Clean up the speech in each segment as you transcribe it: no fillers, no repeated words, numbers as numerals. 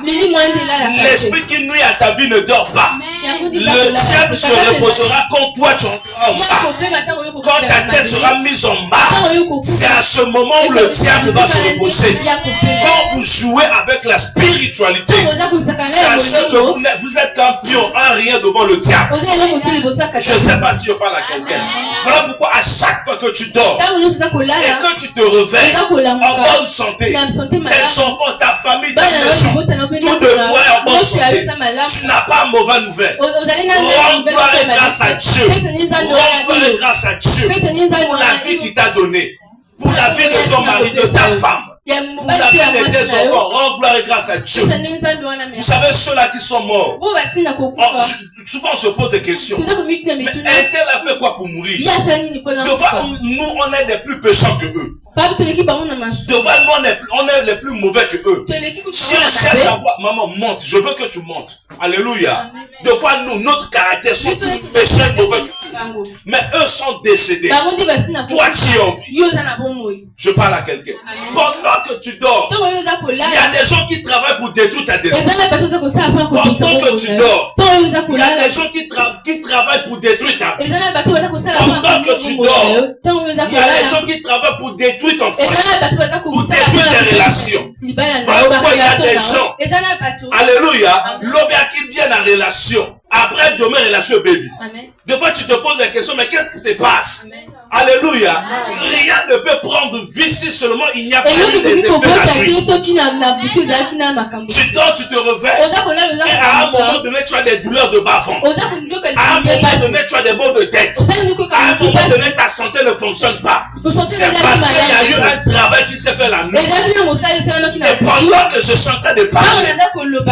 L'esprit qui nuit à ta vie ne dort pas. Le diable se reposera quand toi tu entreras en bas. Quand ta tête sera mise en bas, c'est à ce moment où le diable va se reposer. Quand vous jouez avec la spiritualité, sachez que vous êtes un pion, un rien devant le diable. Je ne sais pas si je parle à quelqu'un. Voilà pourquoi à chaque fois que tu dors et que tu te réveilles en bonne santé, tes enfants, ta famille, ta maison, tout de toi est en bonne santé. Tu n'as pas mauvaise nouvelle. Rends gloire et grâce à Dieu. Rends gloire et grâce à Dieu pour la vie qu'il t'a donnée, pour la vie de ton mari, de ta femme. Pour la vie de tes enfants, rends gloire et grâce à Dieu. Vous savez, ceux-là qui sont morts, souvent on se pose des questions. Mais un tel a fait quoi pour mourir? Devant nous, on est des plus péchants que eux. Devant nous, on est les plus mauvais que eux. Si on cherche à voir, maman, monte, je veux que tu montes. Alléluia. Devant nous, notre caractère sont plus péchés et mauvais que eux. Mais eux sont décédés. Toi, tu es en vie. Je parle à quelqu'un. Pendant que tu dors, il y a des gens qui travaillent pour détruire ta destinée. Pendant que tu dors, il y a des gens qui travaillent pour détruire ta vie. Pendant que tu dors, il y a des gens qui travaillent pour détruire ton foyer, pour détruire tes relations. Voilà pourquoi il y a des gens, alléluia, l'obéa qui viennent en relation. Après, demain, relation baby. Des fois, tu te poses la question, mais qu'est-ce qui se passe? Alléluia. Rien ne peut prendre vie si seulement il n'y a pas eu des effets gratuits. Tu dors, tu te réveilles. Et à un moment donné, tu as des douleurs de bas-ventre. À un moment donné, tu as des maux de tête. À un moment donné, ta santé ne fonctionne pas. C'est parce qu'il y a eu un travail qui s'est fait la nuit. Et pendant que je suis en train de parler,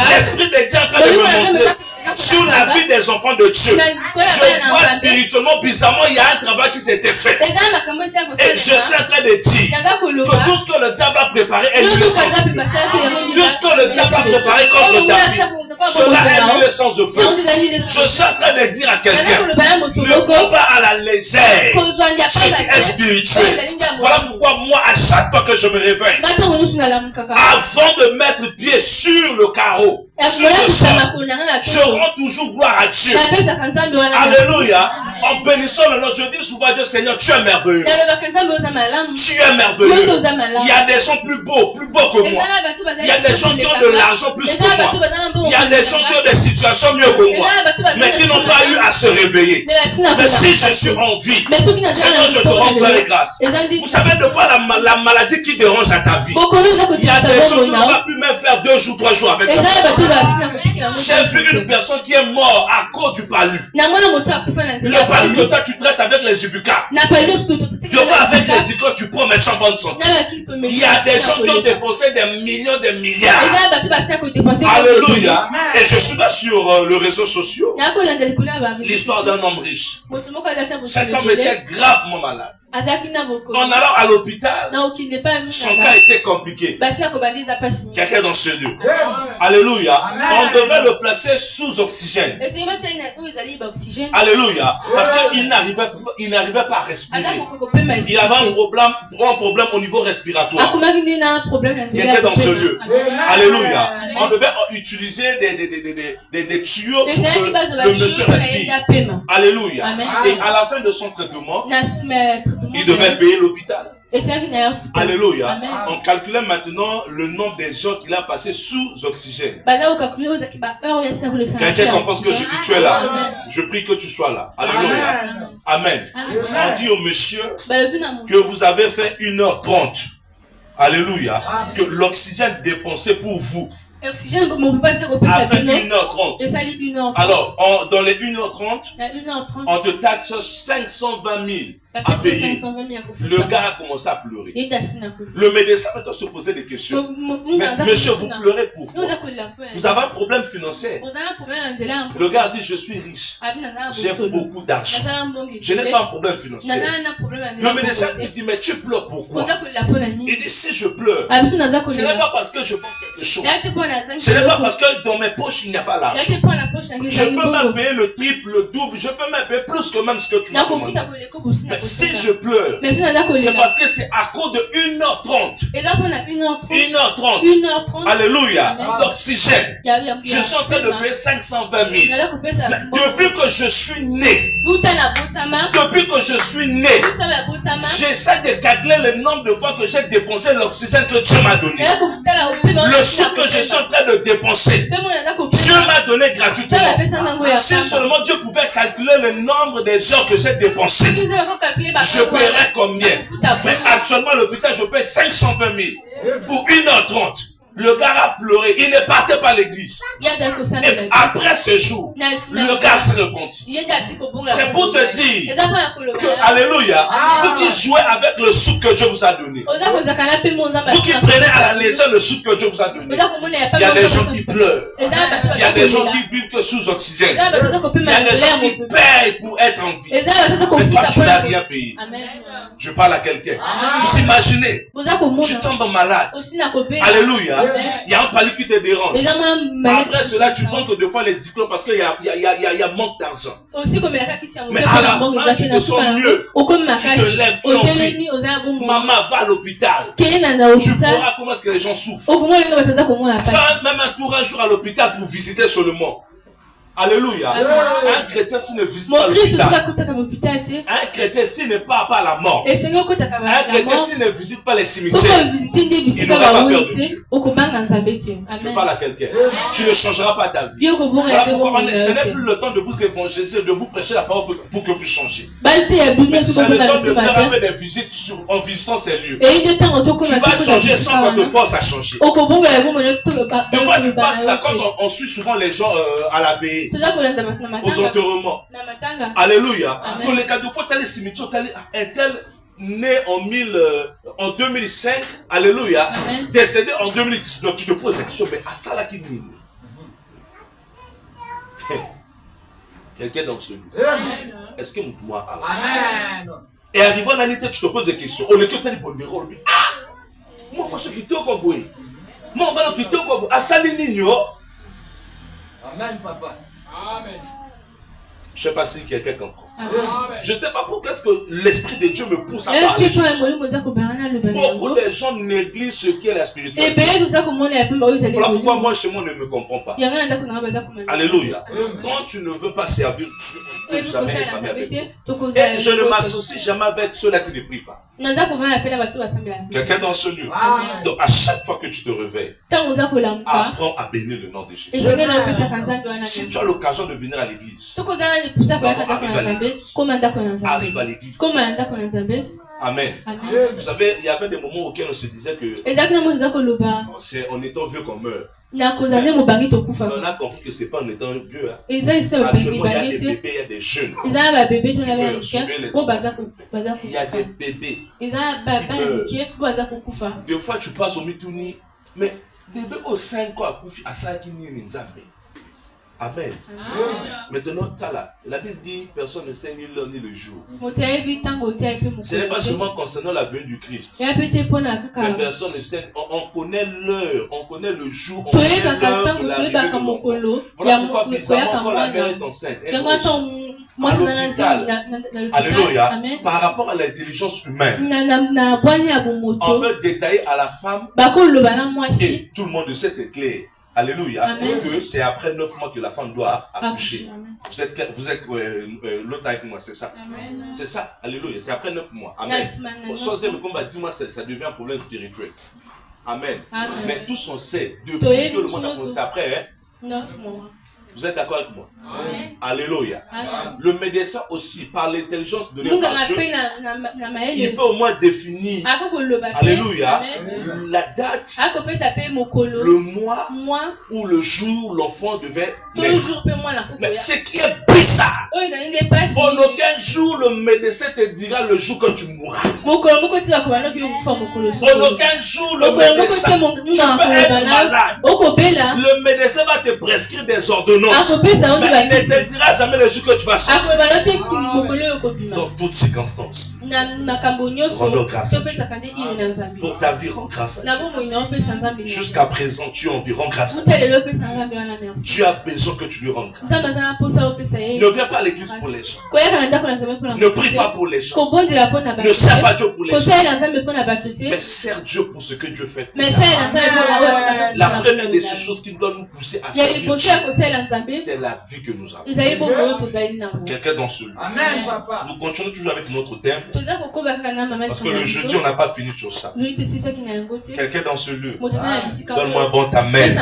l'Esprit de Dieu est en train de me montrer sur la vie des enfants de Dieu. Je vois spirituellement, bizarrement, il y a un travail qui s'était fait. Et je suis en train de dire que tout ce que le diable a préparé est le sens de feu. Tout ce que le diable a préparé contre ta vie, cela est le sens de feu. Je suis en train de dire à quelqu'un, ne prends pas à la légère ce qui est spirituel. Voilà pourquoi moi, à chaque fois que je me réveille, avant de mettre pied sur le carreau, sur le sol, je rends toujours gloire à Dieu. Alléluia. En bénissant le nom, je dis souvent à Dieu, Seigneur, tu es merveilleux. Tu es merveilleux. Il y a des gens plus beaux que moi. Il y a des gens qui ont de l'argent plus que moi. Il y a des gens qui ont des situations mieux que moi, mais qui n'ont pas eu à se réveiller. Mais si je suis en vie, Seigneur, je te rends gloire et grâce. Vous savez, de fois la maladie qui dérange à ta vie, il y a des gens qui n'ont pas pu même faire 2 jours, 3 jours avec toi. J'ai vu une personne qui est morte à cause du palu. Le palu que toi tu traites avec les Ibuka. De fois avec les Diclons tu prends, mais tu es en bonne santé. Il y a des gens qui ont dépensé des millions, des milliards. Alléluia. Et je suis là sur les réseaux sociaux. L'histoire d'un homme riche. Cet homme était gravement malade. En allant à l'hôpital, son cas était compliqué. Quelqu'un dans ce lieu. Alléluia. On devait le placer sous oxygène. Alléluia. Parce qu'il n'arrivait pas à respirer. Il avait un problème au niveau respiratoire. Quelqu'un dans ce lieu. Alléluia. On devait utiliser des tuyaux pour que le monsieur respire. Alléluia. Et à la fin de son traitement, il devait payer l'hôpital. Alléluia. On calculait maintenant le nombre des gens qu'il a passé sous oxygène. Quelqu'un comprend ce que je dis, tu es là. Je prie que tu sois là. Alléluia. Amen. On dit au monsieur que vous avez fait 1h30. Alléluia. Que l'oxygène dépensé pour vous a fait 1h30. Alors, dans les 1h30, on te taxe 520 000 à payer. Le gars a commencé à pleurer. Le médecin va se poser des questions. Mais monsieur, vous pleurez pourquoi? Vous avez un problème financier. Le gars dit, je suis riche. J'ai beaucoup d'argent. Je n'ai pas un problème financier. Le médecin dit, mais tu pleures pourquoi? Il dit, si je pleure, ce n'est pas parce que je pense quelque chose. Ce n'est pas parce que dans mes poches, il n'y a pas l'argent. Je peux même payer le triple, le double. Je peux même payer plus que même ce que tu m'as demandé. Mais si je pleure, c'est parce que c'est à cause de 1h30. 1h30. Alléluia. Donc si j'aime, je suis en train de payer 520 000. Depuis que je suis né, j'essaie de calculer le nombre de fois que j'ai dépensé l'oxygène que Dieu m'a donné. Le souffle que je suis en train de dépenser, Dieu m'a donné gratuitement. Si seulement Dieu pouvait calculer le nombre des heures que j'ai dépensé, je paierais combien? Mais actuellement, à l'hôpital, je paie 520 000 pour 1h30. Le gars a pleuré, il ne partait pas à l'église. Et après ce jour, le gars s'est repenti. C'est pour te dire que, alléluia, vous qui jouez avec le souffle que Dieu vous a donné, vous qui prenez à la légère le souffle que Dieu vous a donné, il y a des gens qui pleurent, il y a des gens qui vivent que sous oxygène, il y a des gens qui payent pour être en vie. Mais toi, tu n'as rien payé. Je parle à quelqu'un. Vous imaginez, tu tombes malade. Alléluia. Il y a un palier qui te dérange. Après cela, tu manques deux fois les diplômes parce qu'il y a manque d'argent. Mais à la fin, tu te sens mieux. Tu te lèves, tu en vie. Maman va à l'hôpital. Tu verras comment est-ce que les gens souffrent. Faire même un tour un jour à l'hôpital pour visiter seulement. Alléluia. Un chrétien s'il ne visite pas l'hôpital, un chrétien s'il ne part pas à la mort, un chrétien s'il ne visite pas les cimetières, il n'aura pas peur de Dieu. Je parle à quelqu'un. Tu ne changeras pas ta vie. Voilà pourquoi ce n'est plus le temps de vous évangéliser, de vous prêcher la parole pour que vous changiez. Mais c'est le temps de faire un peu des visites en visitant ces lieux. Tu vas changer sans qu'on te force à changer. Des fois tu passes là quand on suit souvent les gens à la veille, aux enterrements. Alléluia. Dans les cas de fois, tu as les cimetières, tu as un tel né en 2005, alléluia, décédé en 2019. Tu te poses la question, mais à ça là qui n'est. Quelqu'un dans ce lieu. Est-ce que moi Amen. Et arrivant à l'année, tu te poses des questions. On est tout à l'heure. Moi, je suis quitté au Kogoué. Moi, je suis quitté au Kogoué. À Salinigno. Amen, papa. Amen. Je ne sais pas si quelqu'un comprend. Amen. Je ne sais pas pourquoi est-ce que l'Esprit de Dieu me pousse à parler. Beaucoup de gens négligent ce qu'est la spiritualité. Voilà pourquoi moi, chez moi, on ne me comprend pas. Alléluia. Quand tu ne veux pas servir Dieu, jamais avec Dieu. Et je ne m'associe jamais avec ceux-là qui ne prient pas. Quelqu'un dans ce lieu. Donc à chaque fois que tu te réveilles, apprends à bénir le nom de Jésus. Si tu as l'occasion de venir à l'église, arrive à l'église. Amen. Vous savez, il y avait des moments auxquels on se disait que en étant vieux qu'on meurt. Mais on a compris que ce n'est pas en étant vieux. Actuellement, il y a des bébés, il y a des jeunes. Il y a des bébés qui meurent. Des fois, tu passes au Mitouni, mais bébé au 5 ans, à ça qui n'y est Nzambe. Amen. Maintenant, la Bible dit personne ne sait ni l'heure ni le jour. Ce n'est pas seulement concernant la venue du Christ. Mais personne ne sait. On connaît l'heure, on connaît le jour, on connaît l'heure de l'arrivée de l'enfant. Voilà pourquoi bizarrement quand la mère est enceinte, elle à l'hôpital. Alléluia. Par rapport à l'intelligence humaine, on peut détailler à la femme et tout le monde sait, c'est clair. Alléluia. Que c'est après 9 mois que la femme doit accoucher. Vous êtes l'autre avec moi, c'est ça. C'est ça. Alléluia. C'est après 9 mois. Amen. Dis-moi, ça devient un problème spirituel. Amen. Mais tous on sait, depuis que le monde a commencé après 9 mois. Vous êtes d'accord avec moi? Amen. Alléluia. Amen. Le médecin aussi, par l'intelligence de Dieu, il peut au moins définir, alléluia, la date, le mois où le jour l'enfant devait naître. Mais ce qui est bizarre, en aucun jour le médecin te dira le jour que tu mourras. En aucun jour le médecin, tu peux être malade. Le médecin va te prescrire des ordonnances. ordonnance. Mais il ne te dira jamais le jour que tu vas sortir. Dans toutes circonstances. Rendons grâce à Dieu. Pour ta vie, rends grâce à Dieu. Jusqu'à présent, tu es environ grâce à Dieu. Tu as besoin que tu lui rendes grâce. Ne viens pas à l'église pour les gens. Ne prie pas pour les gens. Ne sers pas Dieu pour les gens. Mais sers Dieu pour ce que Dieu fait. La première des choses qui doit nous pousser à servir Dieu, c'est la vie que nous avons. Quelqu'un dans ce lieu. Amen, papa. Nous continuons toujours avec notre thème. Parce que le jeudi, on n'a pas fini sur ça. Quelqu'un dans ce lieu. Donne-moi un bon amen.